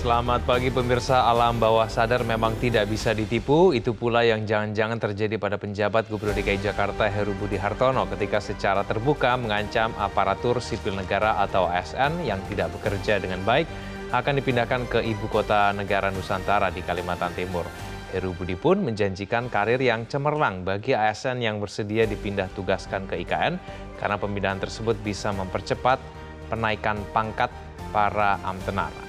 Selamat pagi pemirsa. Alam bawah sadar memang tidak bisa ditipu. Itu pula yang jangan-jangan terjadi pada penjabat Gubernur DKI Jakarta Heru Budi Hartono ketika secara terbuka mengancam aparatur sipil negara atau ASN yang tidak bekerja dengan baik akan dipindahkan ke ibu kota negara Nusantara di Kalimantan Timur. Heru Budi pun menjanjikan karir yang cemerlang bagi ASN yang bersedia dipindah tugaskan ke IKN karena pemindahan tersebut bisa mempercepat penaikan pangkat para amtenara.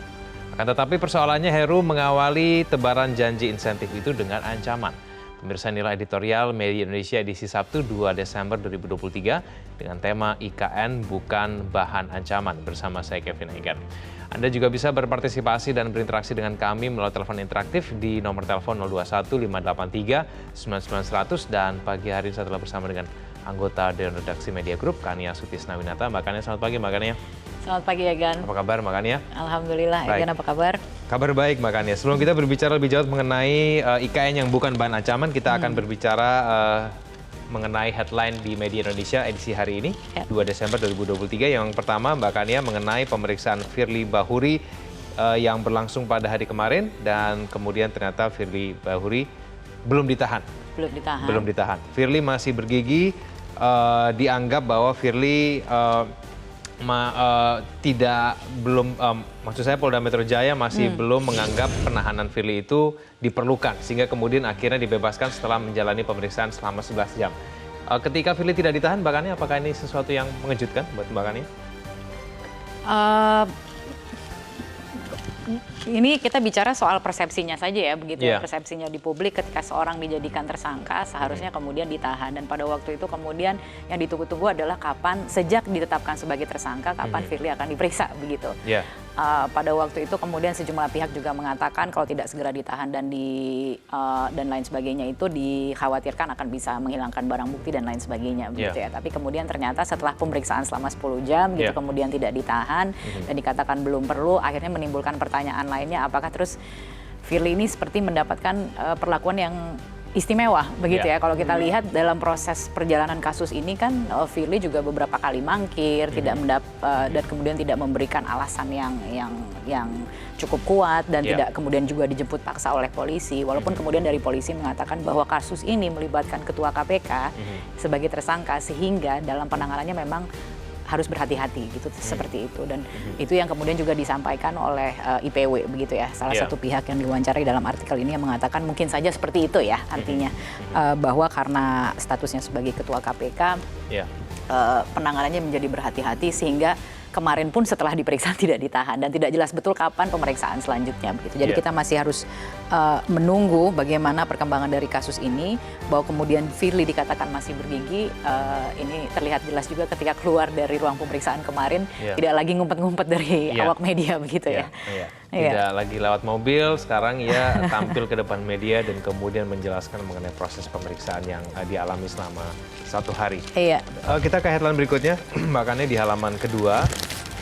Akan tetapi persoalannya Heru mengawali tebaran janji insentif itu dengan ancaman. Pemirsa, inilah editorial Media Indonesia edisi Sabtu 2 Desember 2023 dengan tema IKN bukan bahan ancaman bersama saya Kevin Egan. Anda juga bisa berpartisipasi dan berinteraksi dengan kami melalui telepon interaktif di nomor telepon 021 583 99100 dan pagi hari ini saya telah bersama dengan anggota Dewan Redaksi Media Group, Kania Sutisnawinata. Mbak Kania, selamat pagi Mbak Kania. Selamat pagi Egan. Apa kabar Mbak Kania? Alhamdulillah, Egan apa kabar? Kabar baik Mbak Kania. Sebelum kita berbicara lebih jauh mengenai IKN yang bukan bahan ancaman, kita akan berbicara mengenai headline di Media Indonesia edisi hari ini, 2 Desember 2023. Yang pertama Mbak Kania mengenai pemeriksaan Firly Bahuri yang berlangsung pada hari kemarin dan kemudian ternyata Firly Bahuri belum ditahan. Belum ditahan. Firly masih bergigi, dianggap bahwa Firly maksud saya Polda Metro Jaya masih belum menganggap penahanan Firly itu diperlukan sehingga kemudian akhirnya dibebaskan setelah menjalani pemeriksaan selama 11 jam. Ketika Firly tidak ditahan, Mbak Kania, apakah ini sesuatu yang mengejutkan buat Mbak Kania? Ini kita bicara soal persepsinya saja ya, begitu ya, persepsinya di publik ketika seorang dijadikan tersangka seharusnya kemudian ditahan, dan pada waktu itu kemudian yang ditunggu-tunggu adalah kapan, sejak ditetapkan sebagai tersangka, kapan Firly akan diperiksa begitu. Pada waktu itu kemudian sejumlah pihak juga mengatakan kalau tidak segera ditahan dan lain sebagainya itu dikhawatirkan akan bisa menghilangkan barang bukti dan lain sebagainya begitu ya. Tapi kemudian ternyata setelah pemeriksaan selama 10 jam gitu kemudian tidak ditahan dan dikatakan belum perlu, akhirnya menimbulkan pertanyaan lainnya, apakah terus Firly ini seperti mendapatkan perlakuan yang istimewa begitu ya. Kalau kita lihat dalam proses perjalanan kasus ini kan Firly juga beberapa kali mangkir, dan kemudian tidak memberikan alasan yang cukup kuat dan tidak kemudian juga dijemput paksa oleh polisi. Walaupun kemudian dari polisi mengatakan bahwa kasus ini melibatkan ketua KPK sebagai tersangka sehingga dalam penanganannya memang harus berhati-hati gitu, seperti itu, dan itu yang kemudian juga disampaikan oleh IPW begitu ya, salah satu pihak yang diwawancarai dalam artikel ini yang mengatakan mungkin saja seperti itu ya, artinya bahwa karena statusnya sebagai ketua KPK penanganannya menjadi berhati-hati sehingga kemarin pun setelah diperiksa tidak ditahan dan tidak jelas betul kapan pemeriksaan selanjutnya begitu. Jadi kita masih harus menunggu bagaimana perkembangan dari kasus ini, bahwa kemudian Firly dikatakan masih bergigi, ini terlihat jelas juga ketika keluar dari ruang pemeriksaan kemarin, tidak lagi ngumpet-ngumpet dari awak media begitu ya. Tidak lagi lewat mobil, sekarang ia tampil ke depan media dan kemudian menjelaskan mengenai proses pemeriksaan yang dialami selama 1 hari. Kita ke headline berikutnya, Mbak Kania, di halaman kedua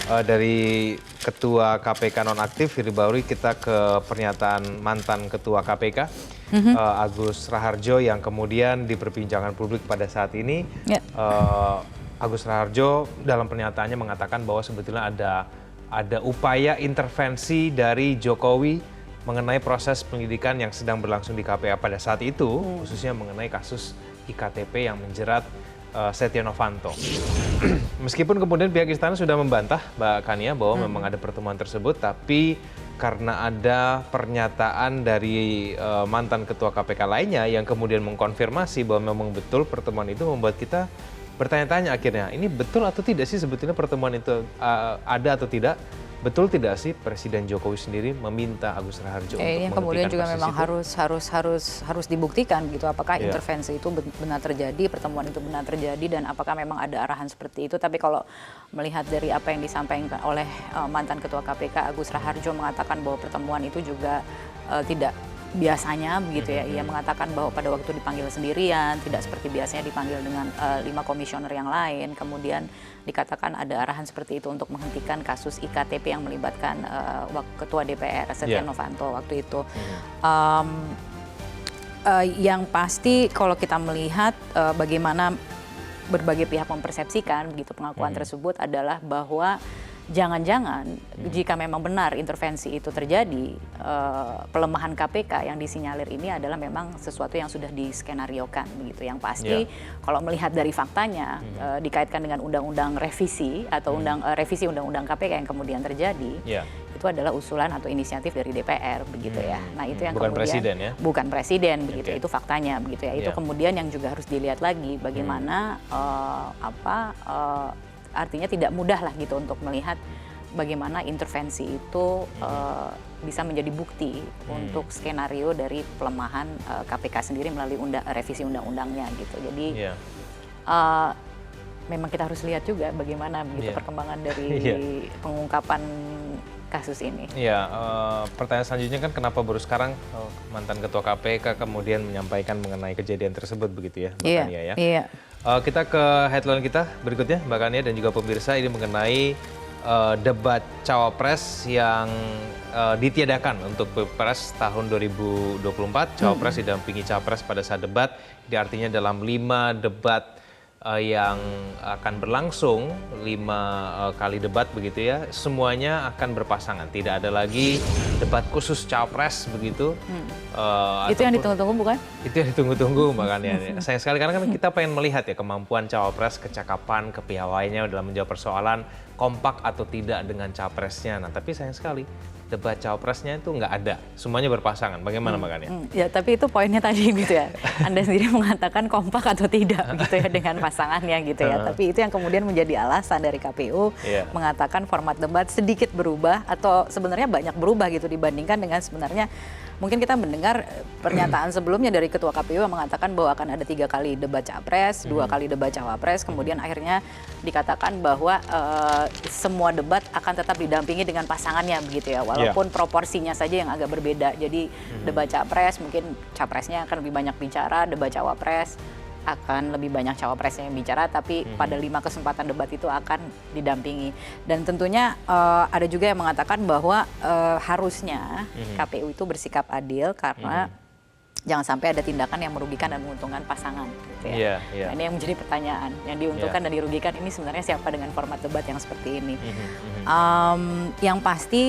dari Ketua KPK nonaktif Firly Bahuri, kita ke pernyataan mantan Ketua KPK Agus Raharjo yang kemudian diperbincangkan publik pada saat ini. Agus Raharjo dalam pernyataannya mengatakan bahwa sebetulnya ada upaya intervensi dari Jokowi mengenai proses penyidikan yang sedang berlangsung di KPK pada saat itu, khususnya mengenai kasus IKTP yang menjerat Setia Novanto. Meskipun kemudian pihak istana sudah membantah, Mbak Kania, bahwa memang ada pertemuan tersebut, tapi karena ada pernyataan dari mantan ketua KPK lainnya yang kemudian mengkonfirmasi bahwa memang betul pertemuan itu, membuat kita bertanya-tanya akhirnya, ini betul atau tidak sih sebetulnya pertemuan itu ada atau tidak? Betul tidak sih Presiden Jokowi sendiri meminta Agus Raharjo untuk yang kemudian juga memang itu? harus dibuktikan gitu, apakah intervensi itu benar terjadi, pertemuan itu benar terjadi, dan apakah memang ada arahan seperti itu. Tapi kalau melihat dari apa yang disampaikan oleh mantan Ketua KPK Agus Raharjo mengatakan bahwa pertemuan itu juga tidak biasanya begitu ya. Ia mengatakan bahwa pada waktu dipanggil sendirian, tidak seperti biasanya dipanggil dengan 5 komisioner yang lain. Kemudian dikatakan ada arahan seperti itu untuk menghentikan kasus IKTP yang melibatkan Ketua DPR Setia Novanto waktu itu. Yang pasti kalau kita melihat bagaimana berbagai pihak mempersepsikan begitu pengakuan tersebut adalah bahwa jangan-jangan jika memang benar intervensi itu terjadi, pelemahan KPK yang disinyalir ini adalah memang sesuatu yang sudah diskenariokan begitu. Yang pasti kalau melihat dari faktanya dikaitkan dengan undang-undang revisi atau revisi undang-undang KPK yang kemudian terjadi, itu adalah usulan atau inisiatif dari DPR begitu ya. Nah, itu yang bukan kemudian presiden ya? Bukan presiden begitu. Itu faktanya begitu ya. Itu kemudian yang juga harus dilihat lagi bagaimana artinya tidak mudah lah gitu untuk melihat bagaimana intervensi itu bisa menjadi bukti untuk skenario dari pelemahan KPK sendiri melalui revisi undang-undangnya gitu. Jadi memang kita harus lihat juga bagaimana begitu perkembangan dari pengungkapan kasus ini. Iya, pertanyaan selanjutnya kan kenapa baru sekarang mantan ketua KPK kemudian menyampaikan mengenai kejadian tersebut begitu ya, Mbak Kania ya. Iya. Kita ke headline kita berikutnya, Mbak Kania dan juga pemirsa, ini mengenai debat cawapres yang ditiadakan untuk Pilpres tahun 2024. Cawapres didampingi capres pada saat debat, ini artinya dalam 5 debat yang akan berlangsung 5 kali debat begitu ya, semuanya akan berpasangan, tidak ada lagi debat khusus cawapres begitu. Itu yang ditunggu-tunggu bukan? Itu yang ditunggu-tunggu Mbak Kania. Sayang sekali karena kan kita pengen melihat ya kemampuan cawapres, kecakapan, kepiawaiannya dalam menjawab persoalan kompak atau tidak dengan capresnya. Nah tapi sayang sekali debat cawapresnya itu nggak ada, semuanya berpasangan. Bagaimana Mbak Kania? Ya tapi itu poinnya tadi gitu ya. Anda sendiri mengatakan kompak atau tidak gitu ya dengan pasangannya gitu ya. Tapi itu yang kemudian menjadi alasan dari KPU mengatakan format debat sedikit berubah atau sebenarnya banyak berubah gitu dibandingkan dengan sebenarnya mungkin kita mendengar pernyataan sebelumnya dari Ketua KPU yang mengatakan bahwa akan ada 3 kali debat capres, 2 kali debat cawapres, kemudian akhirnya dikatakan bahwa semua debat akan tetap didampingi dengan pasangannya begitu ya, walaupun proporsinya saja yang agak berbeda. Jadi debat capres mungkin capresnya akan lebih banyak bicara, debat cawapres akan lebih banyak cawapresnya yang bicara, tapi pada 5 kesempatan debat itu akan didampingi. Dan tentunya ada juga yang mengatakan bahwa harusnya KPU itu bersikap adil karena jangan sampai ada tindakan yang merugikan dan menguntungkan pasangan. Gitu ya. Nah, ini yang menjadi pertanyaan, yang diuntungkan dan dirugikan ini sebenarnya siapa dengan format debat yang seperti ini. Yang pasti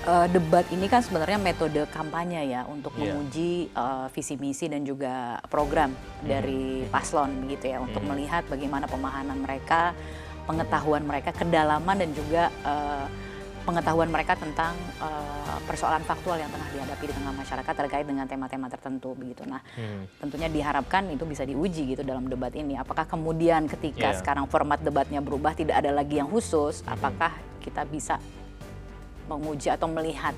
debat ini kan sebenarnya metode kampanye ya untuk menguji visi misi dan juga program dari paslon begitu ya, untuk melihat bagaimana pemahaman mereka, pengetahuan mereka, kedalaman dan juga pengetahuan mereka tentang persoalan faktual yang tengah dihadapi di tengah masyarakat terkait dengan tema-tema tertentu begitu. Nah, tentunya diharapkan itu bisa diuji gitu dalam debat ini. Apakah kemudian ketika sekarang format debatnya berubah, tidak ada lagi yang khusus, apakah kita bisa menguji atau melihat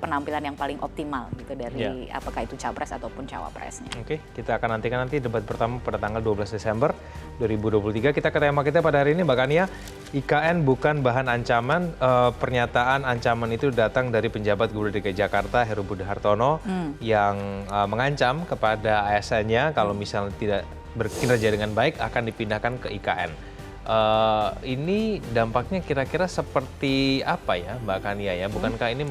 penampilan yang paling optimal gitu dari apakah itu capres ataupun cawapresnya. Oke, kita akan nantikan nanti debat pertama pada tanggal 12 Desember 2023. Kita ke tema kita pada hari ini, Mbak Kania. IKN bukan bahan ancaman. Pernyataan ancaman itu datang dari penjabat Gubernur DKI Jakarta Heru Budi Hartono yang mengancam kepada ASN-nya kalau misalnya tidak berkinerja dengan baik akan dipindahkan ke IKN. Ini dampaknya kira-kira seperti apa ya Mbak Kania ya? Bukankah ini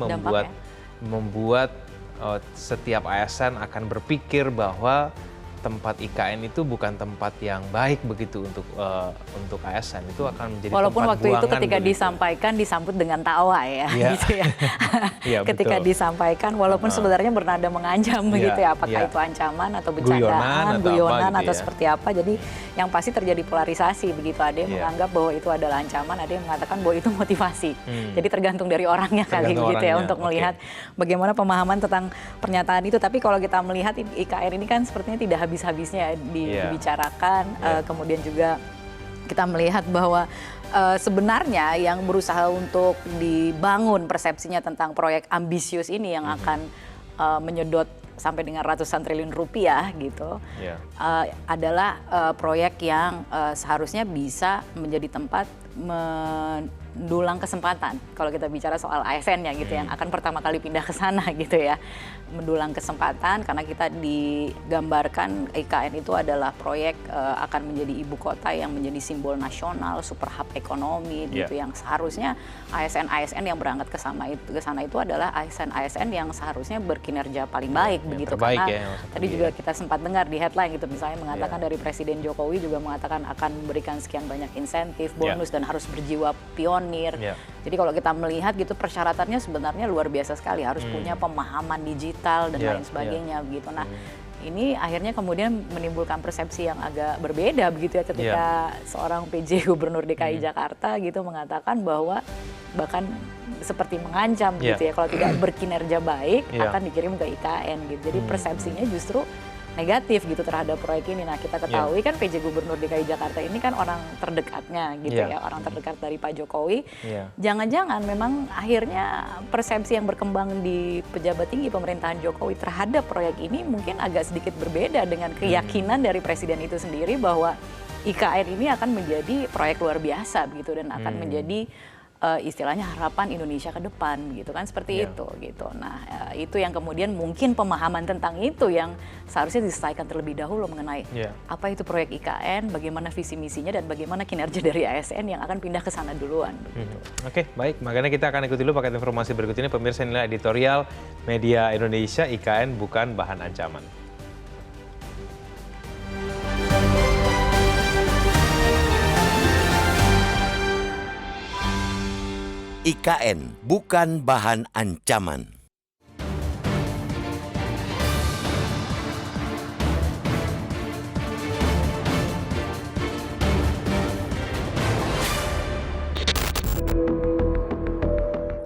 membuat setiap ASN akan berpikir bahwa tempat IKN itu bukan tempat yang baik begitu untuk ASN, itu akan menjadi walaupun tempat waktu itu ketika begitu. Disampaikan disambut dengan tawa ya, gitu ya. Ketika disampaikan walaupun sebenarnya bernada mengancam begitu ya, apakah itu ancaman atau bercandaan, guyonan atau seperti apa. Jadi yang pasti terjadi polarisasi begitu, ada yang menganggap bahwa itu adalah ancaman, ada yang mengatakan bahwa itu motivasi. Jadi tergantung dari orangnya kali gitu ya untuk melihat bagaimana pemahaman tentang pernyataan itu. Tapi kalau kita melihat IKN ini kan sepertinya tidak habis-habisnya dibicarakan, kemudian juga kita melihat bahwa sebenarnya yang berusaha untuk dibangun persepsinya tentang proyek ambisius ini yang akan menyedot sampai dengan ratusan triliun rupiah gitu, adalah proyek yang seharusnya bisa menjadi tempat mendulang kesempatan. Kalau kita bicara soal ASN ya gitu, yang akan pertama kali pindah ke sana gitu ya, mendulang kesempatan karena kita digambarkan IKN itu adalah proyek akan menjadi ibu kota yang menjadi simbol nasional, super hub ekonomi gitu, yang seharusnya ASN-ASN yang berangkat ke sana itu adalah ASN-ASN yang seharusnya berkinerja paling baik begitu, karena tadi juga kita sempat dengar di headline gitu, misalnya mengatakan dari Presiden Jokowi juga mengatakan akan memberikan sekian banyak insentif, bonus dan harus berjiwa pionir pionir. Jadi kalau kita melihat gitu persyaratannya sebenarnya luar biasa sekali, harus punya pemahaman digital dan lain sebagainya begitu. Nah, ini akhirnya kemudian menimbulkan persepsi yang agak berbeda begitu ya ketika seorang PJ Gubernur DKI Jakarta gitu mengatakan bahwa bahkan seperti mengancam gitu ya kalau tidak berkinerja baik akan dikirim ke IKN gitu. Jadi persepsinya justru negatif gitu terhadap proyek ini. Nah, kita ketahui kan PJ Gubernur DKI Jakarta ini kan orang terdekatnya gitu ya, orang terdekat dari Pak Jokowi. Jangan-jangan memang akhirnya persepsi yang berkembang di pejabat tinggi pemerintahan Jokowi terhadap proyek ini mungkin agak sedikit berbeda dengan keyakinan dari Presiden itu sendiri bahwa IKN ini akan menjadi proyek luar biasa begitu dan akan menjadi istilahnya harapan Indonesia ke depan gitu kan, seperti itu gitu. Nah, itu yang kemudian mungkin pemahaman tentang itu yang seharusnya diselesaikan terlebih dahulu mengenai apa itu proyek IKN, bagaimana visi misinya dan bagaimana kinerja dari ASN yang akan pindah ke sana duluan begitu. Oke, baik. Makanya kita akan ikuti dulu paket informasi berikut ini. Pemirsa, inilah editorial Media Indonesia, IKN bukan bahan ancaman. IKN bukan bahan ancaman.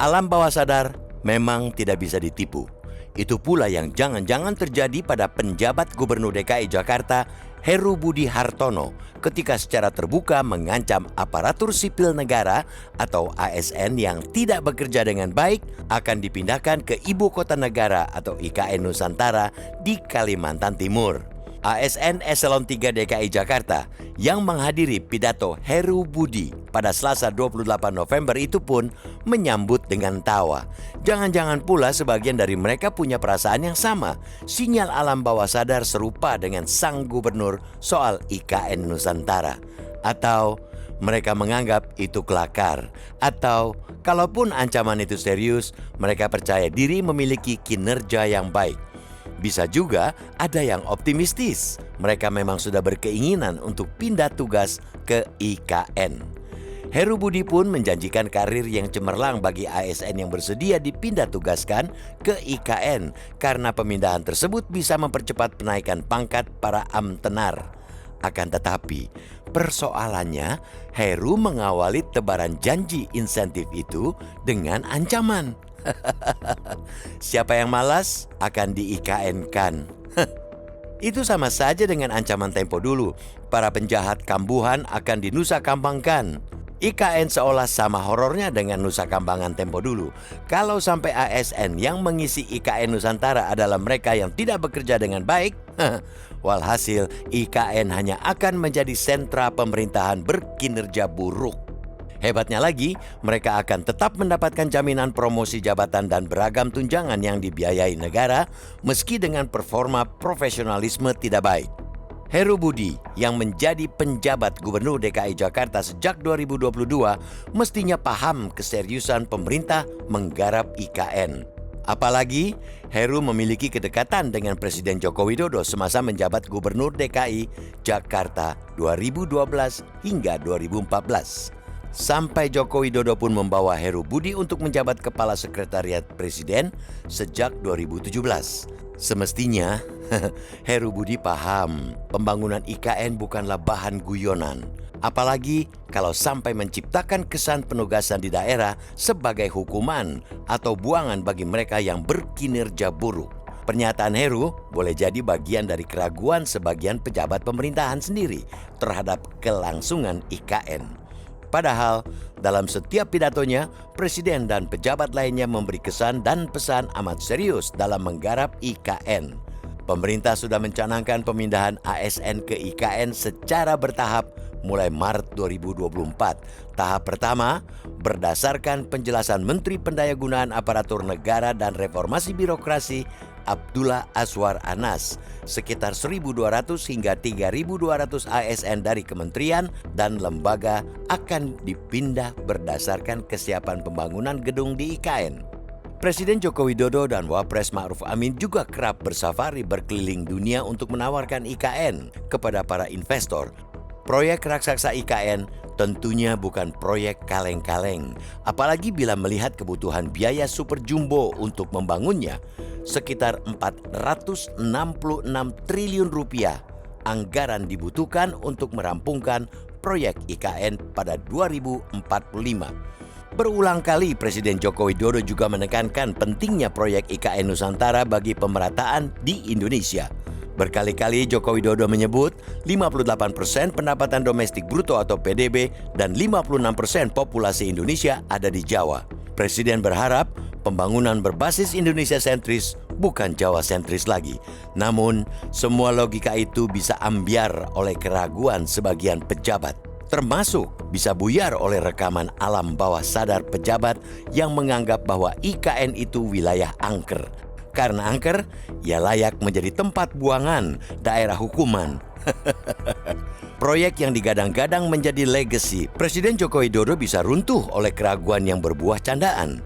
Alam bawah sadar memang tidak bisa ditipu. Itu pula yang jangan-jangan terjadi pada penjabat Gubernur DKI Jakarta Heru Budi Hartono ketika secara terbuka mengancam aparatur sipil negara atau ASN yang tidak bekerja dengan baik akan dipindahkan ke Ibu Kota Negara atau IKN Nusantara di Kalimantan Timur. ASN Eselon 3 DKI Jakarta yang menghadiri pidato Heru Budi pada Selasa 28 November itu pun menyambut dengan tawa. Jangan-jangan pula sebagian dari mereka punya perasaan yang sama. Sinyal alam bawah sadar serupa dengan sang gubernur soal IKN Nusantara. Atau mereka menganggap itu kelakar. Atau kalaupun ancaman itu serius, mereka percaya diri memiliki kinerja yang baik. Bisa juga ada yang optimistis. Mereka memang sudah berkeinginan untuk pindah tugas ke IKN. Heru Budi pun menjanjikan karir yang cemerlang bagi ASN yang bersedia dipindah tugaskan ke IKN karena pemindahan tersebut bisa mempercepat penaikan pangkat para amtenar. Akan tetapi, persoalannya Heru mengawali tebaran janji insentif itu dengan ancaman. Siapa yang malas akan di-IKN-kan. Itu sama saja dengan ancaman Tempo dulu. Para penjahat kambuhan akan dinusa kambangkan. IKN seolah sama horornya dengan Nusa Kambangan Tempo dulu. Kalau sampai ASN yang mengisi IKN Nusantara adalah mereka yang tidak bekerja dengan baik, walhasil IKN hanya akan menjadi sentra pemerintahan berkinerja buruk. Hebatnya lagi, mereka akan tetap mendapatkan jaminan promosi jabatan dan beragam tunjangan yang dibiayai negara meski dengan performa profesionalisme tidak baik. Heru Budi yang menjadi penjabat Gubernur DKI Jakarta sejak 2022 mestinya paham keseriusan pemerintah menggarap IKN. Apalagi Heru memiliki kedekatan dengan Presiden Joko Widodo semasa menjabat Gubernur DKI Jakarta 2012 hingga 2014. Sampai Joko Widodo pun membawa Heru Budi untuk menjabat Kepala Sekretariat Presiden sejak 2017. Semestinya, Heru Budi paham pembangunan IKN bukanlah bahan guyonan. Apalagi kalau sampai menciptakan kesan penugasan di daerah sebagai hukuman atau buangan bagi mereka yang berkinerja buruk. Pernyataan Heru boleh jadi bagian dari keraguan sebagian pejabat pemerintahan sendiri terhadap kelangsungan IKN. Padahal dalam setiap pidatonya, Presiden dan pejabat lainnya memberi kesan dan pesan amat serius dalam menggarap IKN. Pemerintah sudah mencanangkan pemindahan ASN ke IKN secara bertahap mulai Maret 2024. Tahap pertama berdasarkan penjelasan Menteri Pendayagunaan Aparatur Negara dan Reformasi Birokrasi Abdullah Azwar Anas, sekitar 1.200 hingga 3.200 ASN dari kementerian dan lembaga akan dipindah berdasarkan kesiapan pembangunan gedung di IKN. Presiden Joko Widodo dan Wapres Ma'ruf Amin juga kerap bersafari berkeliling dunia untuk menawarkan IKN kepada para investor. Proyek raksasa IKN Tentunya bukan proyek kaleng-kaleng, apalagi bila melihat kebutuhan biaya super jumbo untuk membangunnya, sekitar 466 triliun rupiah anggaran dibutuhkan untuk merampungkan proyek IKN pada 2045. Berulang kali Presiden Joko Widodo juga menekankan pentingnya proyek IKN Nusantara bagi pemerataan di Indonesia. Berkali-kali Joko Widodo menyebut 58% pendapatan domestik bruto atau PDB dan 56% populasi Indonesia ada di Jawa. Presiden berharap pembangunan berbasis Indonesia sentris bukan Jawa sentris lagi. Namun, semua logika itu bisa ambiar oleh keraguan sebagian pejabat. Termasuk bisa buyar oleh rekaman alam bawah sadar pejabat yang menganggap bahwa IKN itu wilayah angker. Karena angker, ia layak menjadi tempat buangan daerah hukuman. Proyek yang digadang-gadang menjadi legacy Presiden Joko Widodo bisa runtuh oleh keraguan yang berbuah candaan.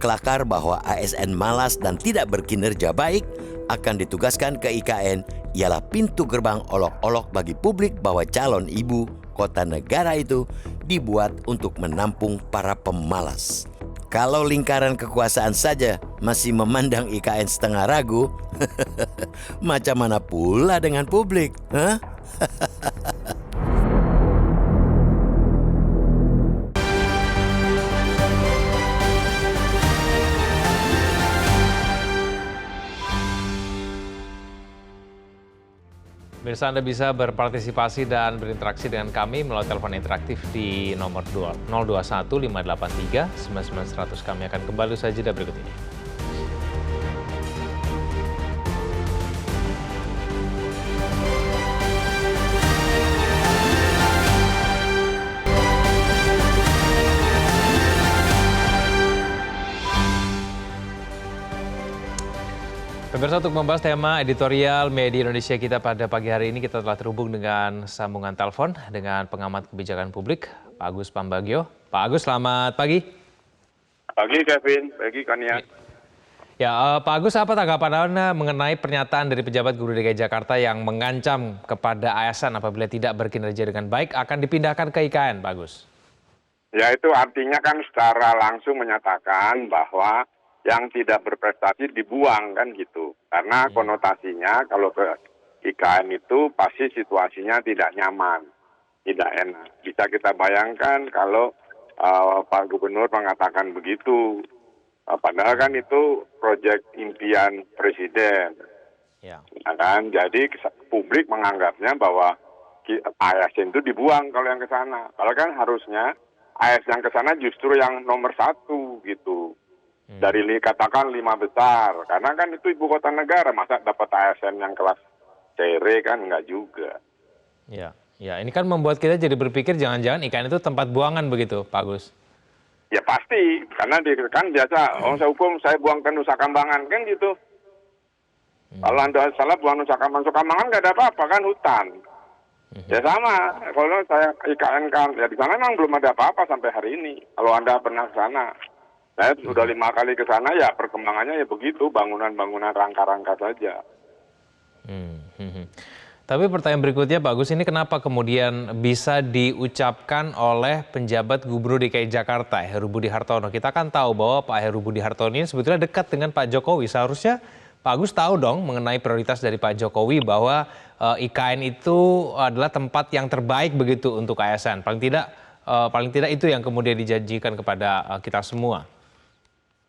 Kelakar bahwa ASN malas dan tidak berkinerja baik akan ditugaskan ke IKN ialah pintu gerbang olok-olok bagi publik bahwa calon ibu kota negara itu dibuat untuk menampung para pemalas. Kalau lingkaran kekuasaan saja masih memandang IKN setengah ragu, macam mana pula dengan publik? Hah? Pemirsa, Anda bisa berpartisipasi dan berinteraksi dengan kami melalui telepon interaktif di nomor 021 583 99100. Kami akan kembali usai jeda berikut ini. Pemirsa, untuk membahas tema editorial media Indonesia kita pada pagi hari ini, kita telah terhubung dengan sambungan telepon dengan pengamat kebijakan publik, Pak Agus Pambagio. Pak Agus, selamat pagi. Pagi Kevin, pagi Kania. Ya, Pak Agus, apa tanggapan Anda mengenai pernyataan dari pejabat Gubernur DKI Jakarta yang mengancam kepada ASN apabila tidak berkinerja dengan baik akan dipindahkan ke IKN, Pak Agus? Ya, itu artinya kan secara langsung menyatakan bahwa yang tidak berprestasi dibuang kan gitu. Karena konotasinya kalau ke IKN itu pasti situasinya tidak nyaman, tidak enak. Bisa kita bayangkan kalau Pak Gubernur mengatakan begitu. Padahal kan itu proyek impian Presiden. Ya. Nah, kan? Jadi publik menganggapnya bahwa ASN itu dibuang kalau yang ke sana. Kalau kan harusnya ASN yang ke sana justru yang nomor 1 gitu. Dari katakan 5 besar, karena kan itu ibu kota negara, masa dapat ASN yang kelas sere kan enggak juga. Ya, ini kan membuat kita jadi berpikir jangan-jangan IKN itu tempat buangan begitu, Pak Agus. Ya pasti, karena kan biasa, saya hukum saya buang ke Nusa Kambangan kan gitu. Kalau Anda salah buang Nusa Kambangan nggak ada apa-apa kan hutan. Ya sama, kalau saya IKN kan, ya di sana memang belum ada apa-apa sampai hari ini. Kalau Anda pernah ke sana. Saya sudah 5 kali ke sana, ya perkembangannya ya begitu, bangunan-bangunan rangka-rangka saja. Tapi pertanyaan berikutnya Pak Agus, ini kenapa kemudian bisa diucapkan oleh penjabat Gubernur DKI Jakarta, Heru Budi Hartono? Kita kan tahu bahwa Pak Heru Budi Hartono ini sebetulnya dekat dengan Pak Jokowi. Seharusnya Pak Agus tahu dong mengenai prioritas dari Pak Jokowi bahwa IKN itu adalah tempat yang terbaik begitu untuk ASN. Paling tidak itu yang kemudian dijanjikan kepada kita semua.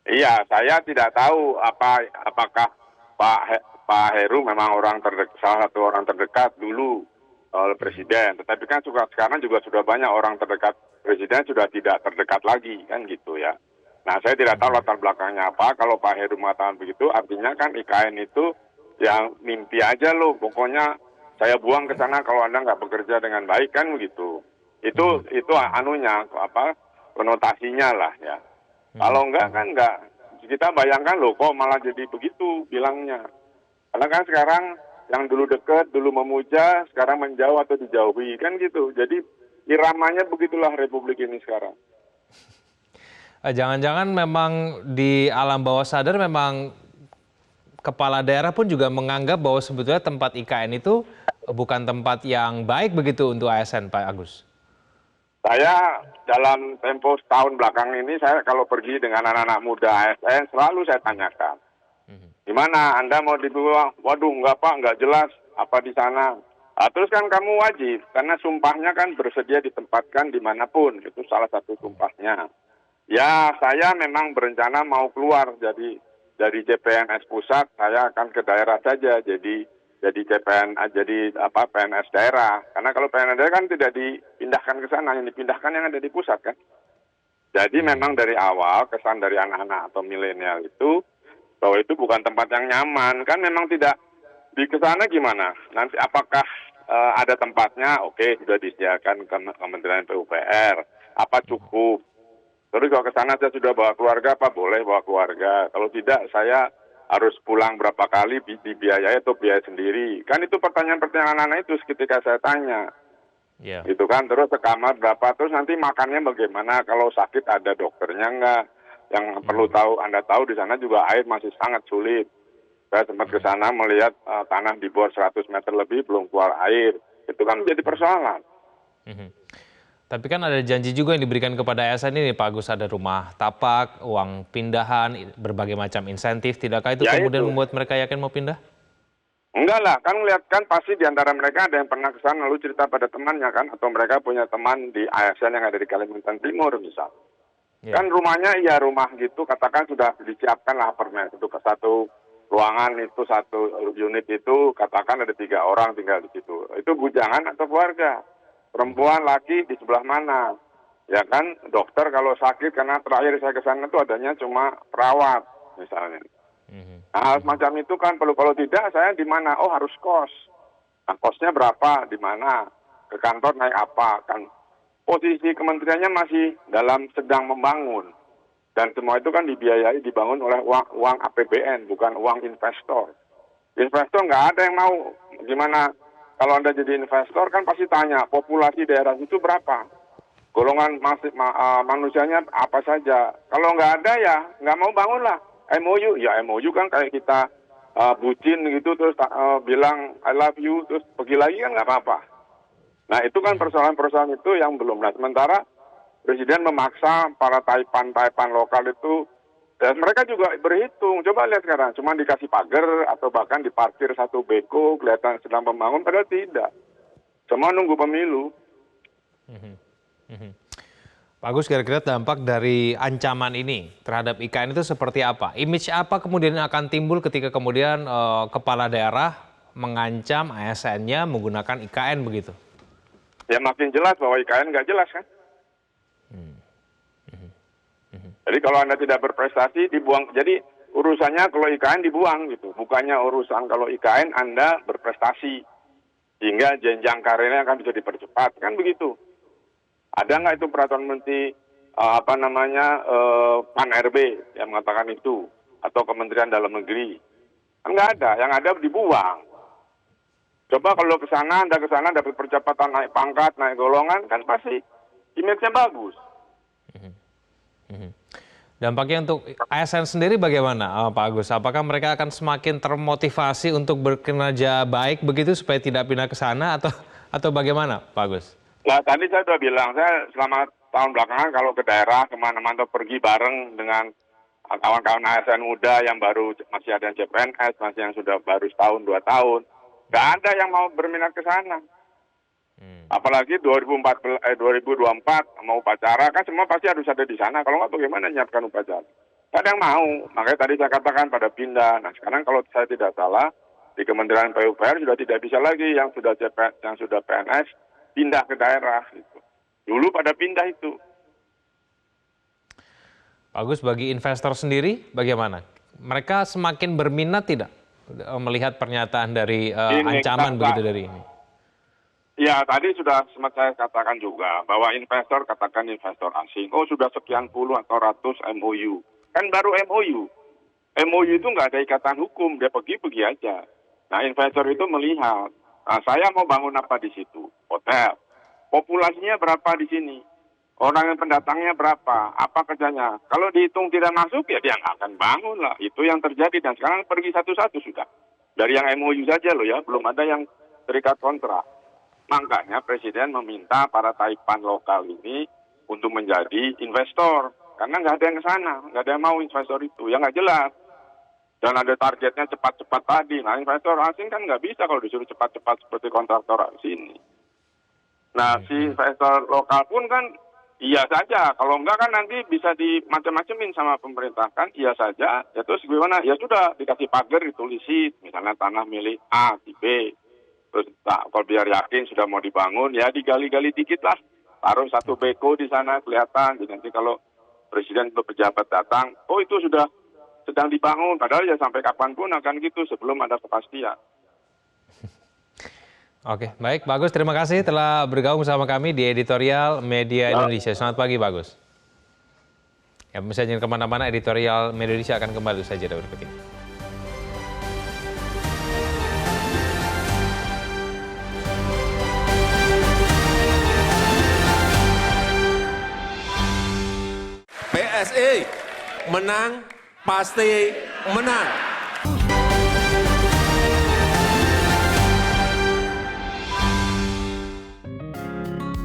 Iya, saya tidak tahu apakah Pak Heru memang salah satu orang terdekat dulu oleh Presiden. Tetapi kan sekarang juga sudah banyak orang terdekat Presiden sudah tidak terdekat lagi kan gitu ya. Nah, saya tidak tahu latar belakangnya apa. Kalau Pak Heru mengatakan begitu, artinya kan IKN itu yang mimpi aja loh. Pokoknya saya buang ke sana kalau Anda nggak bekerja dengan baik kan begitu. Itu konotasinya lah ya. Kalau enggak kan enggak. Kita bayangkan loh kok malah jadi begitu bilangnya. Karena kan sekarang yang dulu dekat, dulu memuja, sekarang menjauh atau dijauhi kan gitu. Jadi iramanya begitulah Republik ini sekarang. Jangan-jangan memang di alam bawah sadar memang kepala daerah pun juga menganggap bahwa sebetulnya tempat IKN itu bukan tempat yang baik begitu untuk ASN, Pak Agus? Saya dalam tempo setahun belakang ini, saya kalau pergi dengan anak-anak muda ASN, selalu saya tanyakan, gimana Anda mau dibuang? Waduh, enggak Pak, enggak jelas apa di sana. Terus kan kamu wajib, karena sumpahnya kan bersedia ditempatkan dimanapun, itu salah satu sumpahnya. Ya, saya memang berencana mau keluar, jadi dari CPNS pusat, saya akan ke daerah saja, jadi PNS daerah. Karena kalau PNS daerah kan tidak dipindahkan ke sana, yang dipindahkan yang ada di pusat kan. Jadi memang dari awal kesan dari anak-anak atau milenial itu bahwa itu bukan tempat yang nyaman. Kan memang tidak di kesana gimana? Nanti apakah ada tempatnya? Oke, sudah disediakan Kementerian PUPR. Apa cukup? Terus kalau ke sana saya sudah bawa keluarga, apa boleh bawa keluarga? Kalau tidak, saya harus pulang berapa kali, dibiayai atau biaya sendiri. Kan itu pertanyaan-pertanyaan anak-anak itu ketika saya tanya. Yeah. Gitu kan, terus ke kamar berapa, terus nanti makannya bagaimana, kalau sakit ada dokternya enggak. Yang perlu Anda tahu di sana juga air masih sangat sulit. Saya sempat ke sana melihat tanah di bawah 100 meter lebih belum keluar air. Itu kan menjadi persoalan. Tapi kan ada janji juga yang diberikan kepada ASN ini, Pak Agus, ada rumah tapak, uang pindahan, berbagai macam insentif. Tidakkah itu kemudian membuat mereka yakin mau pindah? Enggak lah, kan lihat kan pasti di antara mereka ada yang pernah ke sana lalu cerita pada temannya kan, atau mereka punya teman di ASN yang ada di Kalimantan Timur misal. Yeah. Kan rumahnya rumah gitu, katakan sudah disiapkan lah apartemen itu ke satu ruangan itu, satu unit itu, katakan ada 3 orang tinggal di situ. Itu bujangan atau keluarga? Perempuan, laki di sebelah mana? Ya kan, dokter kalau sakit, karena terakhir saya ke sana itu adanya cuma perawat misalnya. Nah, semacam itu kan perlu, kalau tidak saya di mana? Oh, harus kos. Nah, kosnya berapa? Di mana? Ke kantor naik apa? Kan posisi kementeriannya masih sedang membangun. Dan semua itu kan dibiayai, dibangun oleh uang APBN, bukan uang investor. Investor nggak ada yang mau. Gimana? Kalau Anda jadi investor kan pasti tanya, populasi daerah itu berapa? Golongan manusianya apa saja? Kalau nggak ada ya nggak mau bangun lah. MOU, ya MOU kan kayak kita bucin gitu, terus bilang I love you, terus pergi lagi kan nggak apa-apa. Nah itu kan persoalan-persoalan itu yang belum. Nah sementara Presiden memaksa para taipan lokal itu, dan mereka juga berhitung. Coba lihat sekarang, cuma dikasih pagar atau bahkan diparkir satu beko, kelihatan sedang membangun, padahal tidak. Semua nunggu pemilu. Pak Agus, kira-kira dampak dari ancaman ini terhadap IKN itu seperti apa? Image apa kemudian akan timbul ketika kemudian kepala daerah mengancam ASN-nya menggunakan IKN begitu? Ya makin jelas bahwa IKN nggak jelas kan? Jadi kalau Anda tidak berprestasi, dibuang. Jadi urusannya kalau IKN dibuang gitu. Bukannya urusan kalau IKN Anda berprestasi. Sehingga jenjang karirnya akan bisa dipercepat. Kan begitu. Ada nggak itu peraturan menteri, PAN-RB yang mengatakan itu? Atau Kementerian Dalam Negeri? Nggak ada. Yang ada dibuang. Coba kalau Anda ke sana dapat percepatan naik pangkat, naik golongan, kan pasti image-nya bagus. Dampaknya untuk ASN sendiri bagaimana, Pak Agus? Apakah mereka akan semakin termotivasi untuk berkinerja baik begitu supaya tidak pindah ke sana atau bagaimana, Pak Agus? Nah, tadi saya sudah bilang, saya selama tahun belakangan kalau ke daerah kemana-mana pergi bareng dengan kawan-kawan ASN muda yang baru masih ada yang CPNS, masih yang sudah baru setahun 2 tahun, nggak ada yang mau berminat ke sana. Apalagi 2024 mau upacara, kan semua pasti harus ada di sana. Kalau nggak bagaimana menyiapkan upacara? Nggak ada yang mau. Makanya tadi saya katakan pada pindah. Nah sekarang kalau saya tidak salah, di Kementerian PUPR sudah tidak bisa lagi yang sudah PNS pindah ke daerah. Gitu. Dulu pada pindah itu. Pak Agus, bagi investor sendiri bagaimana? Mereka semakin berminat tidak melihat pernyataan dari ancaman begitu dari ini? Ya, tadi sudah sempat saya katakan juga bahwa investor, katakan investor asing, oh sudah sekian puluh atau ratus MOU. Kan baru MOU. MOU itu nggak ada ikatan hukum, dia pergi-pergi aja. Nah, investor itu melihat, nah, saya mau bangun apa di situ? Hotel. Populasinya berapa di sini? Orang yang pendatangnya berapa? Apa kerjanya? Kalau dihitung tidak masuk, ya dia nggak akan bangun lah. Itu yang terjadi, dan sekarang pergi satu-satu sudah. Dari yang MOU saja loh ya, belum ada yang terikat kontrak. makanya Presiden meminta para taipan lokal ini untuk menjadi investor. Karena nggak ada yang ke sana, nggak ada yang mau investor itu, ya nggak jelas. Dan ada targetnya cepat-cepat tadi. Nah, investor asing kan nggak bisa kalau disuruh cepat-cepat seperti kontraktor sini. Nah, si investor lokal pun kan iya saja. Kalau enggak kan nanti bisa dimacam-macamin sama pemerintah kan. Iya saja. Ya terus gimana? Ya sudah dikasih pagar ditulisi. Misalnya tanah milik A, di B. Terus kalau biar yakin sudah mau dibangun, ya digali-gali dikit lah. Taruh satu beko di sana kelihatan. Jadi nanti kalau presiden atau pejabat datang, oh itu sudah sedang dibangun. Padahal ya sampai kapanpun akan gitu sebelum ada kepastian. Oke, baik. Bagus, terima kasih telah bergabung bersama kami di Editorial Media Indonesia. Selamat pagi, Bagus. Ya, misalnya kemana-mana, Editorial Media Indonesia akan kembali saja dari berikut ini. PSI menang, pasti menang.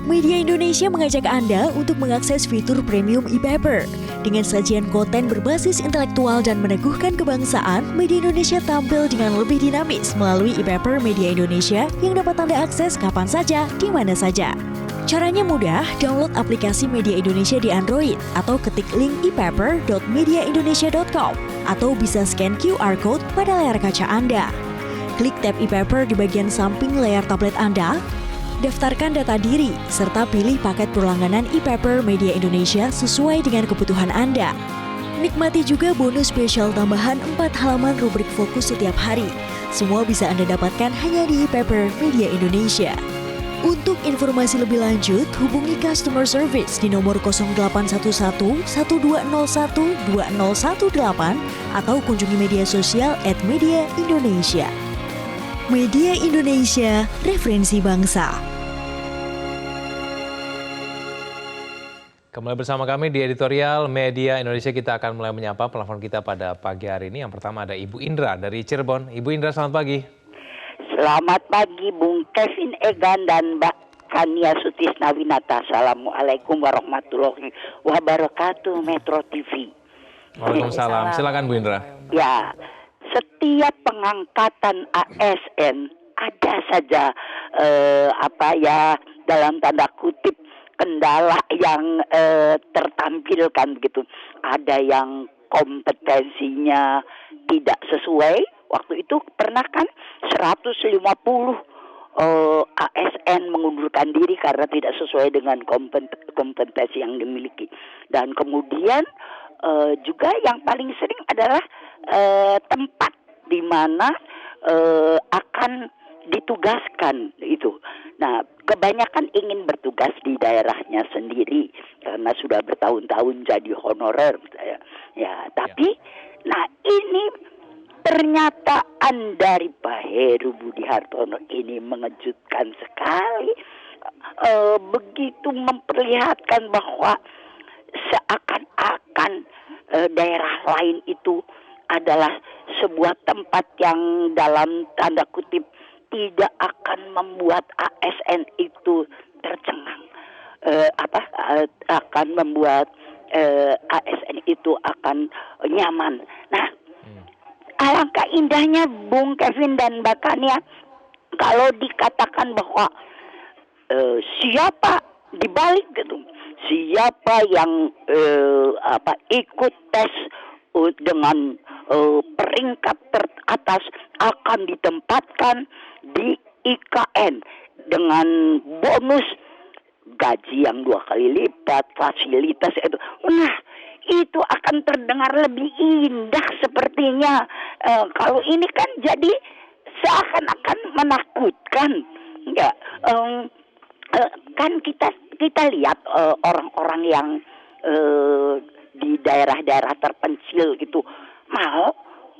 Media Indonesia mengajak Anda untuk mengakses fitur premium e-paper. Dengan sajian konten berbasis intelektual dan meneguhkan kebangsaan, Media Indonesia tampil dengan lebih dinamis melalui e-paper Media Indonesia yang dapat Anda akses kapan saja, di mana saja. Caranya mudah, download aplikasi Media Indonesia di Android atau ketik link e-paper.mediaindonesia.com atau bisa scan QR Code pada layar kaca Anda. Klik tab e-paper di bagian samping layar tablet Anda, daftarkan data diri, serta pilih paket berlangganan e-paper Media Indonesia sesuai dengan kebutuhan Anda. Nikmati juga bonus spesial tambahan 4 halaman rubrik fokus setiap hari. Semua bisa Anda dapatkan hanya di e-paper Media Indonesia. Untuk informasi lebih lanjut, hubungi customer service di nomor 0811 1201 2018 atau kunjungi media sosial @mediaindonesia. Media Indonesia, referensi bangsa. Kembali bersama kami di Editorial Media Indonesia, kita akan mulai menyapa pelapor kita pada pagi hari ini. Yang pertama ada Ibu Indra dari Cirebon. Ibu Indra, selamat pagi. Selamat pagi Bung Kevin Egan dan Mbak Kania Sutisnawinata. Assalamualaikum warahmatullahi wabarakatuh, Metro TV. Waalaikumsalam. Silakan Bu Indra. Ya, setiap pengangkatan ASN ada saja dalam tanda kutip kendala yang tertampilkan begitu. Ada yang kompetensinya tidak sesuai. Waktu itu pernah kan 150 ASN mengundurkan diri karena tidak sesuai dengan kompetensi yang dimiliki. Dan kemudian juga yang paling sering adalah tempat di mana akan ditugaskan itu. Nah, kebanyakan ingin bertugas di daerahnya sendiri karena sudah bertahun-tahun jadi honorer. Ya, tapi nah ini pernyataan dari Pak Heru Budi Hartono ini mengejutkan sekali. Begitu memperlihatkan bahwa seakan-akan daerah lain itu adalah sebuah tempat yang dalam tanda kutip tidak akan membuat ASN itu tercengang. Akan membuat ASN itu akan nyaman. Nah, alangkah indahnya Bung Kevin dan Mbak Kania kalau dikatakan bahwa siapa dibalik gitu, siapa yang ikut tes dengan peringkat teratas akan ditempatkan di IKN dengan bonus gaji yang 2 kali lipat, fasilitas itu. Nah, itu akan terdengar lebih indah sepertinya. Kalau ini kan jadi seakan-akan menakutkan. Ya, kan kita lihat orang-orang yang di daerah-daerah terpencil gitu mau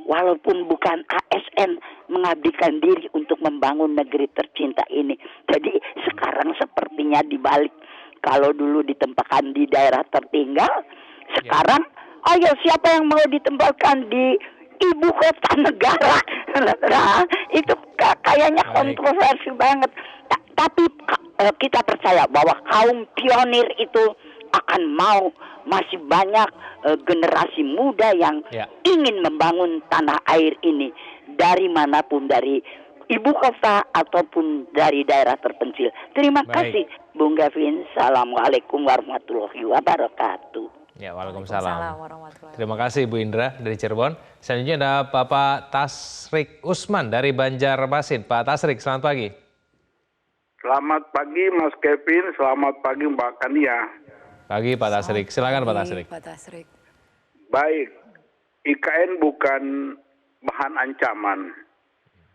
walaupun bukan ASN mengabdikan diri untuk membangun negeri tercinta ini. Jadi sekarang sepertinya dibalik. Kalau dulu ditempatkan di daerah tertinggal, sekarang ayo siapa yang mau ditempatkan di ibu kota negara. Nah, itu kayaknya kontroversi banget. Tapi kita percaya bahwa kaum pionir itu akan masih banyak generasi muda yang ingin membangun tanah air ini dari manapun, dari ibu kota ataupun dari daerah terpencil. Terima kasih Bung Gavin. Assalamualaikum warahmatullahi wabarakatuh. Ya, waalaikumsalam. Terima kasih Bu Indra dari Cirebon. Selanjutnya ada Bapak Tasrik Usman dari Banjarmasin. Pak Tasrik, selamat pagi. Selamat pagi Mas Kevin, selamat pagi Mbak Kania. Pagi Pak Tasrik, silakan Pak Tasrik. Baik, IKN bukan bahan ancaman.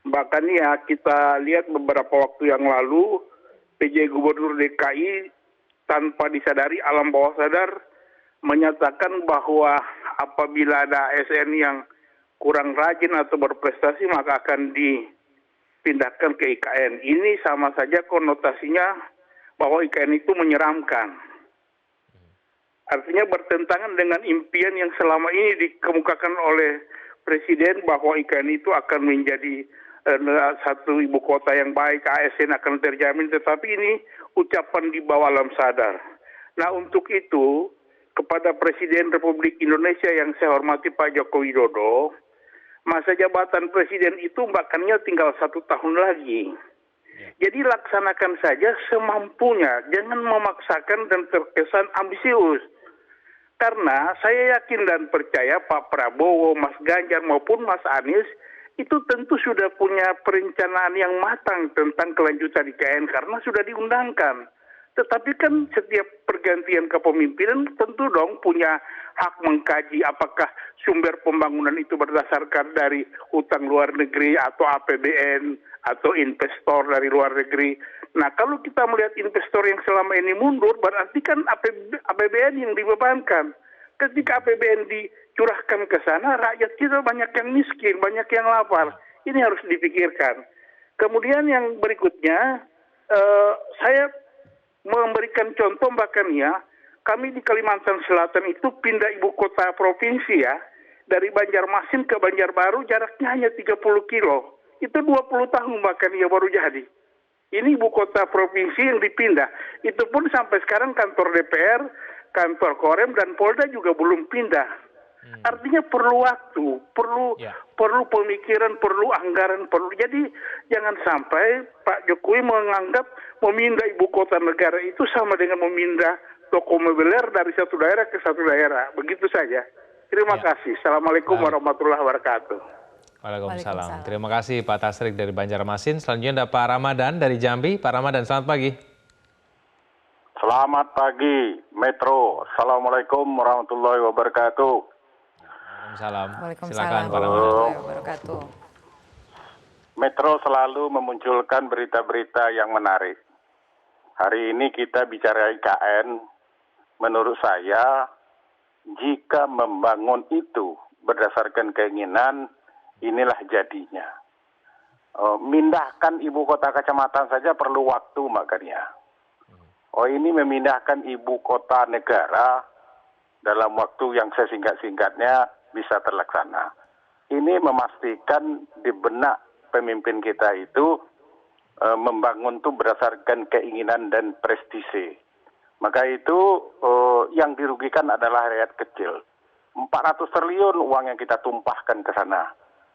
Mbak Kania, kita lihat beberapa waktu yang lalu PJ Gubernur DKI tanpa disadari alam bawah sadar menyatakan bahwa apabila ada ASN yang kurang rajin atau berprestasi maka akan dipindahkan ke IKN. Ini sama saja konotasinya bahwa IKN itu menyeramkan. Artinya bertentangan dengan impian yang selama ini dikemukakan oleh Presiden bahwa IKN itu akan menjadi satu ibu kota yang baik, ASN akan terjamin, tetapi ini ucapan di bawah alam sadar. Nah, untuk itu kepada Presiden Republik Indonesia yang saya hormati Pak Joko Widodo, masa jabatan Presiden itu bahkannya tinggal 1 tahun lagi. Jadi laksanakan saja semampunya, jangan memaksakan dan terkesan ambisius. Karena saya yakin dan percaya Pak Prabowo, Mas Ganjar maupun Mas Anies itu tentu sudah punya perencanaan yang matang tentang kelanjutan IKN karena sudah diundangkan. Tetapi kan setiap pergantian kepemimpinan tentu dong punya hak mengkaji apakah sumber pembangunan itu berdasarkan dari utang luar negeri atau APBN atau investor dari luar negeri. Nah, kalau kita melihat investor yang selama ini mundur berarti kan APBN yang dibebankan. Ketika APBN dicurahkan ke sana, rakyat kita banyak yang miskin, banyak yang lapar. Ini harus dipikirkan. Kemudian yang berikutnya, saya memberikan contoh bahkan ya, kami di Kalimantan Selatan itu pindah ibu kota provinsi ya, dari Banjarmasin ke Banjarbaru jaraknya hanya 30 kilo. Itu 20 tahun bahkan ya baru jadi. Ini ibu kota provinsi yang dipindah. Itu pun sampai sekarang kantor DPR, kantor Korem dan Polda juga belum pindah. Artinya perlu waktu, perlu pemikiran, perlu anggaran, Jadi jangan sampai Pak Jokowi menganggap memindah ibu kota negara itu sama dengan memindah toko meubiler dari satu daerah ke satu daerah. Begitu saja. Terima kasih. Assalamualaikum warahmatullahi wabarakatuh. Waalaikumsalam. Terima kasih Pak Tasrik dari Banjarmasin. Selanjutnya ada Pak Ramadan dari Jambi. Pak Ramadan, selamat pagi. Selamat pagi, Metro. Assalamualaikum warahmatullahi wabarakatuh. Waalaikumsalam. Silakan Pak Ramadan. Metro selalu memunculkan berita-berita yang menarik. Hari ini kita bicara IKN. Menurut saya, jika membangun itu berdasarkan keinginan, inilah jadinya. Mindahkan ibu kota kecamatan saja perlu waktu makanya. Ini memindahkan ibu kota negara dalam waktu yang sesingkat-singkatnya bisa terlaksana. Ini memastikan di benak pemimpin kita itu membangun itu berdasarkan keinginan dan prestise. Maka itu yang dirugikan adalah rakyat kecil. 400 triliun uang yang kita tumpahkan ke sana.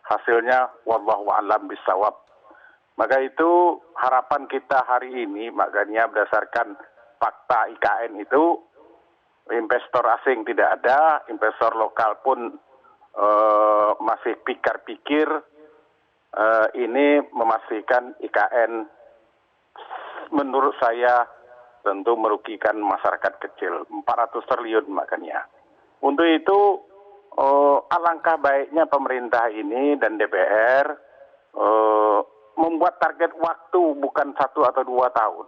Hasilnya wallahu a'lam bishawab. Maka itu harapan kita hari ini makanya berdasarkan fakta IKN itu investor asing tidak ada, investor lokal pun masih pikir-pikir. Ini memastikan IKN menurut saya tentu merugikan masyarakat kecil. 400 triliun makanya. Untuk itu alangkah baiknya pemerintah ini dan DPR membuat target waktu bukan 1 atau 2 tahun.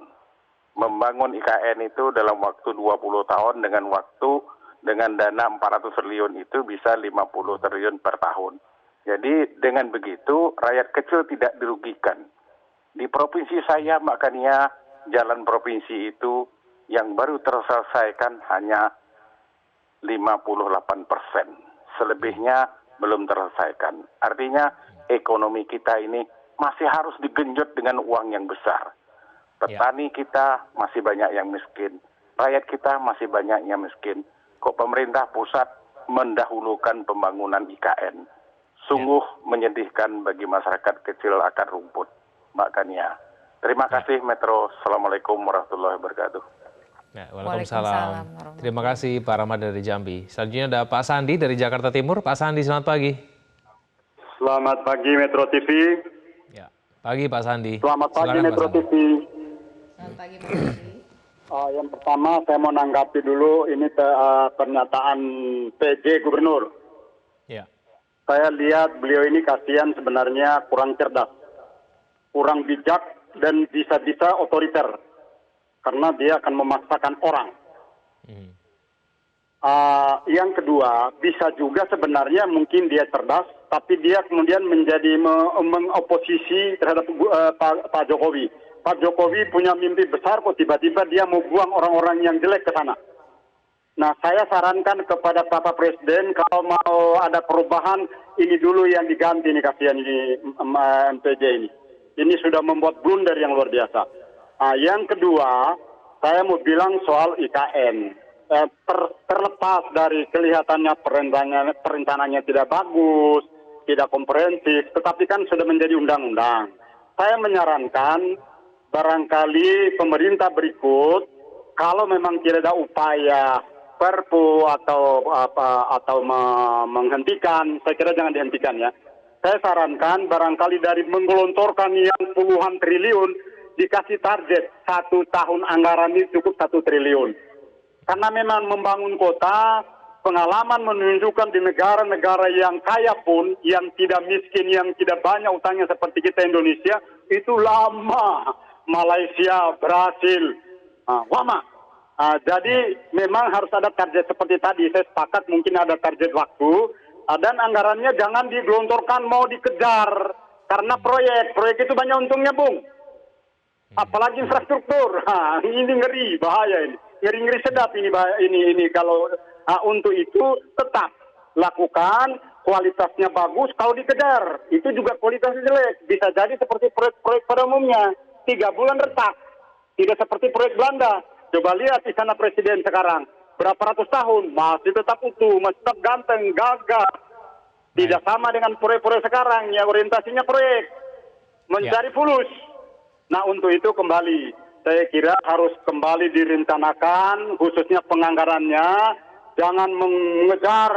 Membangun IKN itu dalam waktu 20 tahun dengan dana 400 triliun itu bisa 50 triliun per tahun. Jadi dengan begitu rakyat kecil tidak dirugikan. Di provinsi saya makanya jalan provinsi itu yang baru terselesaikan hanya 58%. Selebihnya belum terselesaikan. Artinya ekonomi kita ini masih harus digenjot dengan uang yang besar. Petani kita masih banyak yang miskin, rakyat kita masih banyak yang miskin. Kok pemerintah pusat mendahulukan pembangunan IKN? Sungguh menyedihkan bagi masyarakat kecil akar rumput, Mbak Kania. Terima kasih Metro. Assalamualaikum warahmatullahi wabarakatuh. Ya, waalaikumsalam. Terima kasih Pak Rahmat dari Jambi. Selanjutnya ada Pak Sandi dari Jakarta Timur. Pak Sandi, selamat pagi. Selamat pagi Metro TV. Ya, pagi Pak Sandi. Selamat pagi Silakan, Metro TV. Selamat pagi Pak Sandi. Yang pertama saya mau nanggapi dulu ini pernyataan PJ Gubernur. Ya. Saya lihat beliau ini kasihan sebenarnya kurang cerdas, kurang bijak dan bisa-bisa otoriter karena dia akan memaksakan orang. Yang kedua, bisa juga sebenarnya mungkin dia cerdas, tapi dia kemudian menjadi mengoposisi terhadap Pak Jokowi. Pak Jokowi punya mimpi besar kok tiba-tiba dia mau buang orang-orang yang jelek ke sana. Nah, saya sarankan kepada Bapak Presiden kalau mau ada perubahan, ini dulu yang diganti nih kasihan ini MPJ ini. Ini sudah membuat blunder yang luar biasa. Yang kedua, saya mau bilang soal IKN. Terlepas dari kelihatannya perencanaannya tidak bagus, tidak komprehensif, tetapi kan sudah menjadi undang-undang. Saya menyarankan barangkali pemerintah berikut, kalau memang tidak ada upaya perpu atau menghentikan, saya kira jangan dihentikan ya. Saya sarankan barangkali dari menggelontorkan yang puluhan triliun, dikasih target 1 tahun anggaran ini cukup 1 triliun. Karena memang membangun kota, pengalaman menunjukkan di negara-negara yang kaya pun, yang tidak miskin, yang tidak banyak utangnya seperti kita Indonesia, itu lama. Malaysia, Brasil, lama. Jadi memang harus ada target seperti tadi. Saya sepakat mungkin ada target waktu. Dan anggarannya jangan digelontorkan mau dikejar. Karena proyek itu banyak untungnya, Bung. Apalagi infrastruktur. Ini ngeri, bahaya ini. Ngeri-ngeri sedap ini kalau untuk itu tetap lakukan, kualitasnya bagus kalau dikejar. Itu juga kualitasnya jelek. Bisa jadi seperti proyek pada umumnya. 3 bulan retak. Tidak seperti proyek Belanda. Coba lihat Istana Presiden sekarang. Berapa ratus tahun masih tetap utuh, masih tetap ganteng, gagah. Tidak sama dengan proyek-proyek sekarang yang orientasinya proyek. Mencari fulus. Nah, untuk itu kembali. Saya kira harus kembali direncanakan, khususnya penganggarannya. Jangan mengejar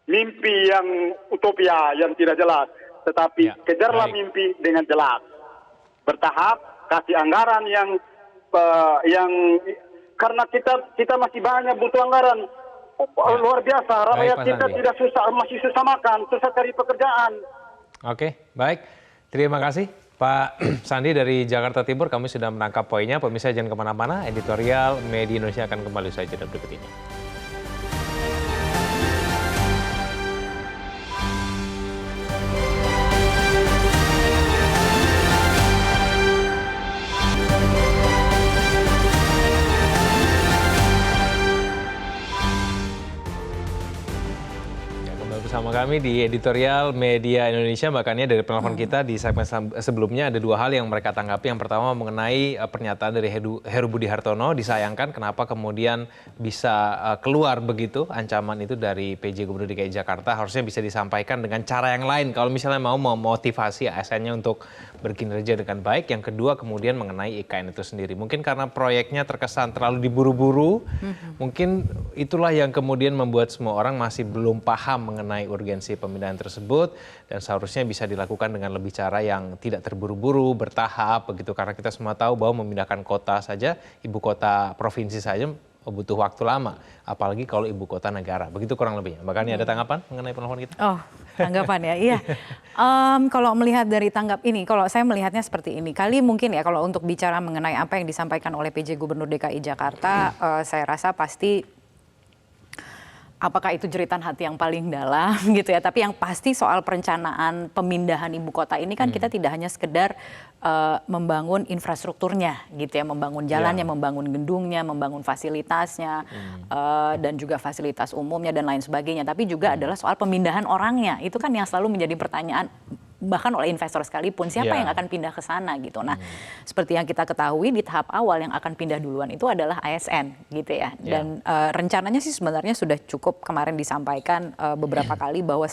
mimpi yang utopia, yang tidak jelas. Tetapi kejarlah mimpi dengan jelas. Bertahap, kasih anggaran yang karena kita masih banyak butuh anggaran. Luar biasa, rakyat kita tidak masih susah makan, susah cari pekerjaan. Oke, baik. Terima kasih Pak Sandi dari Jakarta Timur. Kami sudah menangkap poinnya. Pemirsa jangan kemana-mana, editorial Media Indonesia akan kembali saja dalam berikut ini. Bersama kami di editorial Media Indonesia, makanya dari penelpon kita di segmen sebelumnya ada 2 hal yang mereka tanggapi. Yang pertama mengenai pernyataan dari Heru Budi Hartono, disayangkan kenapa kemudian bisa keluar begitu ancaman itu dari PJ Gubernur DKI Jakarta. Harusnya bisa disampaikan dengan cara yang lain kalau misalnya mau memotivasi ASN-nya untuk berkinerja dengan baik. Yang kedua kemudian mengenai IKN itu sendiri. Mungkin karena proyeknya terkesan terlalu diburu-buru, mungkin itulah yang kemudian membuat semua orang masih belum paham mengenai urgensi pemindahan tersebut, dan seharusnya bisa dilakukan dengan lebih cara yang tidak terburu-buru, bertahap begitu, karena kita semua tahu bahwa memindahkan kota saja, ibu kota provinsi saja butuh waktu lama, apalagi kalau ibu kota negara, begitu kurang lebihnya. Makanya ada tanggapan mengenai penelpon kita? Oh, tanggapan ya, iya. Kalau melihat dari tanggap ini, kalau saya melihatnya seperti ini, kali mungkin ya kalau untuk bicara mengenai apa yang disampaikan oleh PJ Gubernur DKI Jakarta, saya rasa pasti apakah itu jeritan hati yang paling dalam gitu ya, tapi yang pasti soal perencanaan pemindahan ibu kota ini kan kita tidak hanya sekedar membangun infrastrukturnya gitu ya, membangun jalannya, membangun gedungnya, membangun fasilitasnya, dan juga fasilitas umumnya dan lain sebagainya, tapi juga adalah soal pemindahan orangnya. Itu kan yang selalu menjadi pertanyaan bahkan oleh investor sekalipun, siapa yang akan pindah ke sana gitu. Nah, seperti yang kita ketahui di tahap awal yang akan pindah duluan itu adalah ASN gitu ya. Dan rencananya sih sebenarnya sudah cukup kemarin disampaikan beberapa kali bahwa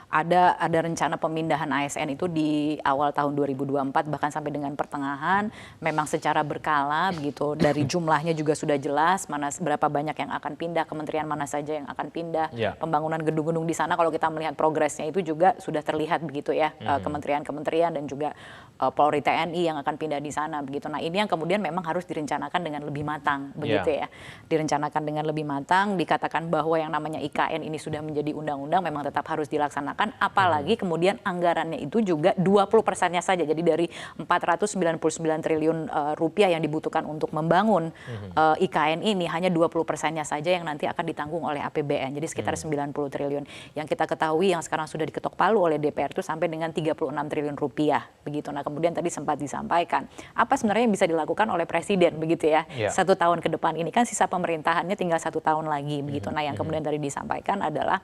ada rencana pemindahan ASN itu di awal tahun 2024 bahkan sampai dengan pertengahan, memang secara berkala begitu. Dari jumlahnya juga sudah jelas berapa banyak yang akan pindah, kementerian mana saja yang akan pindah, pembangunan gedung-gedung di sana kalau kita melihat progresnya itu juga sudah terlihat begitu ya, kementerian-kementerian dan juga Polri TNI yang akan pindah di sana begitu. Nah, ini yang kemudian memang harus direncanakan dengan lebih matang begitu ya. Direncanakan dengan lebih matang, dikatakan bahwa yang namanya IKN ini sudah menjadi undang-undang memang tetap harus dilaksanakan, apalagi kemudian anggarannya itu juga 20%-nya saja. Jadi dari 499 triliun rupiah yang dibutuhkan untuk membangun IKN ini hanya 20%-nya saja yang nanti akan ditanggung oleh APBN. Jadi sekitar 90 triliun. Yang kita ketahui yang sekarang sudah diketok palu oleh DPR itu sampai dengan 36 triliun rupiah begitu. Nah, kemudian tadi sempat disampaikan apa sebenarnya yang bisa dilakukan oleh presiden begitu ya. 1 tahun ke depan ini kan sisa pemerintahannya tinggal 1 tahun lagi begitu. Nah, yang kemudian tadi disampaikan adalah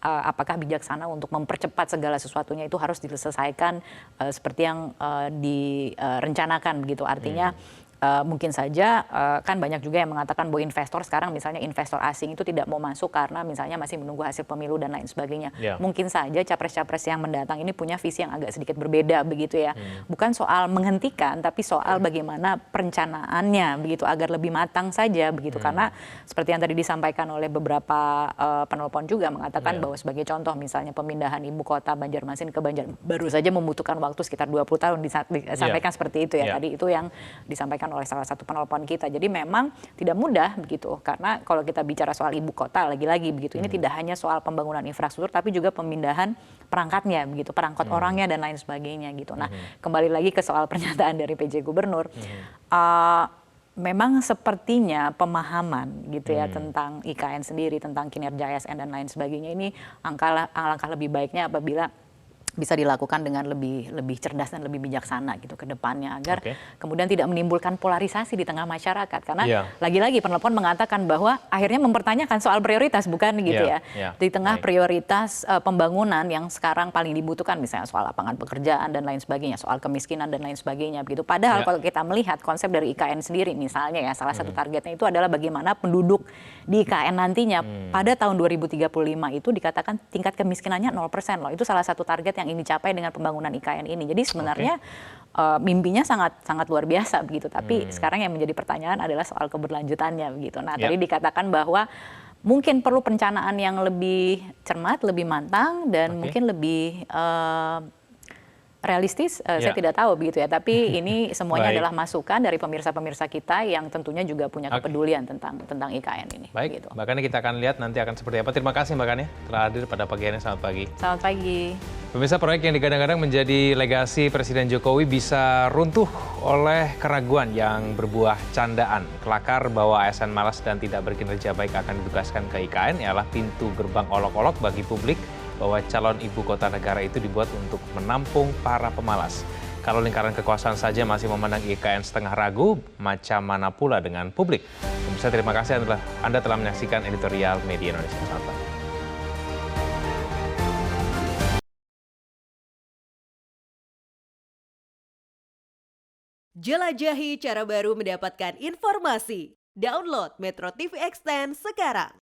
apakah bijaksana untuk mempercepat segala sesuatunya itu harus diselesaikan seperti yang direncanakan begitu. Artinya mungkin saja kan banyak juga yang mengatakan bahwa investor sekarang misalnya investor asing itu tidak mau masuk karena misalnya masih menunggu hasil pemilu dan lain sebagainya. Mungkin saja capres-capres yang mendatang ini punya visi yang agak sedikit berbeda begitu ya. Bukan soal menghentikan tapi soal bagaimana perencanaannya begitu agar lebih matang saja begitu. Karena seperti yang tadi disampaikan oleh beberapa penelpon juga mengatakan bahwa sebagai contoh misalnya pemindahan ibu kota Banjarmasin ke baru saja membutuhkan waktu sekitar 20 tahun disampaikan seperti itu ya. Tadi itu yang disampaikan oleh salah satu penelpon kita. Jadi memang tidak mudah begitu. Karena kalau kita bicara soal ibu kota lagi-lagi begitu, ini tidak hanya soal pembangunan infrastruktur tapi juga pemindahan perangkatnya begitu, perangkat orangnya dan lain sebagainya gitu. Nah, kembali lagi ke soal pernyataan dari PJ Gubernur. Memang sepertinya pemahaman gitu ya tentang IKN sendiri, tentang kinerja ASN dan lain sebagainya ini alangkah lebih baiknya apabila bisa dilakukan dengan lebih cerdas dan lebih bijaksana gitu ke depannya agar kemudian tidak menimbulkan polarisasi di tengah masyarakat. Karena lagi-lagi penelpon mengatakan bahwa akhirnya mempertanyakan soal prioritas bukan gitu ya. Di tengah prioritas pembangunan yang sekarang paling dibutuhkan misalnya soal lapangan pekerjaan dan lain sebagainya, soal kemiskinan dan lain sebagainya begitu. Padahal kalau kita melihat konsep dari IKN sendiri misalnya ya salah satu targetnya itu adalah bagaimana penduduk di IKN nantinya pada tahun 2035 itu dikatakan tingkat kemiskinannya 0% loh. Itu salah satu target yang ingin dicapai dengan pembangunan IKN ini. Jadi sebenarnya mimpinya sangat luar biasa begitu. Tapi sekarang yang menjadi pertanyaan adalah soal keberlanjutannya begitu. Nah, tadi dikatakan bahwa mungkin perlu perencanaan yang lebih cermat, lebih matang dan mungkin lebih realistis, saya tidak tahu begitu ya. Tapi ini semuanya adalah masukan dari pemirsa-pemirsa kita yang tentunya juga punya kepedulian tentang IKN ini. Baik, gitu. Mbak Kani kita akan lihat nanti akan seperti apa. Terima kasih Mbak Kani telah hadir pada pagi ini. Selamat pagi. Selamat pagi. Pemirsa, proyek yang digadang-gadang menjadi legasi Presiden Jokowi bisa runtuh oleh keraguan yang berbuah candaan. Kelakar bahwa ASN malas dan tidak berkinerja baik akan ditugaskan ke IKN ialah pintu gerbang olok-olok bagi publik bahwa calon ibu kota negara itu dibuat untuk menampung para pemalas. Kalau lingkaran kekuasaan saja masih memandang IKN setengah ragu, macam mana pula dengan publik? Pemirsa, terima kasih Anda telah menyaksikan editorial Media Indonesia. Selamat pagi. Jelajahi cara baru mendapatkan informasi. Download Metro TV Extend sekarang.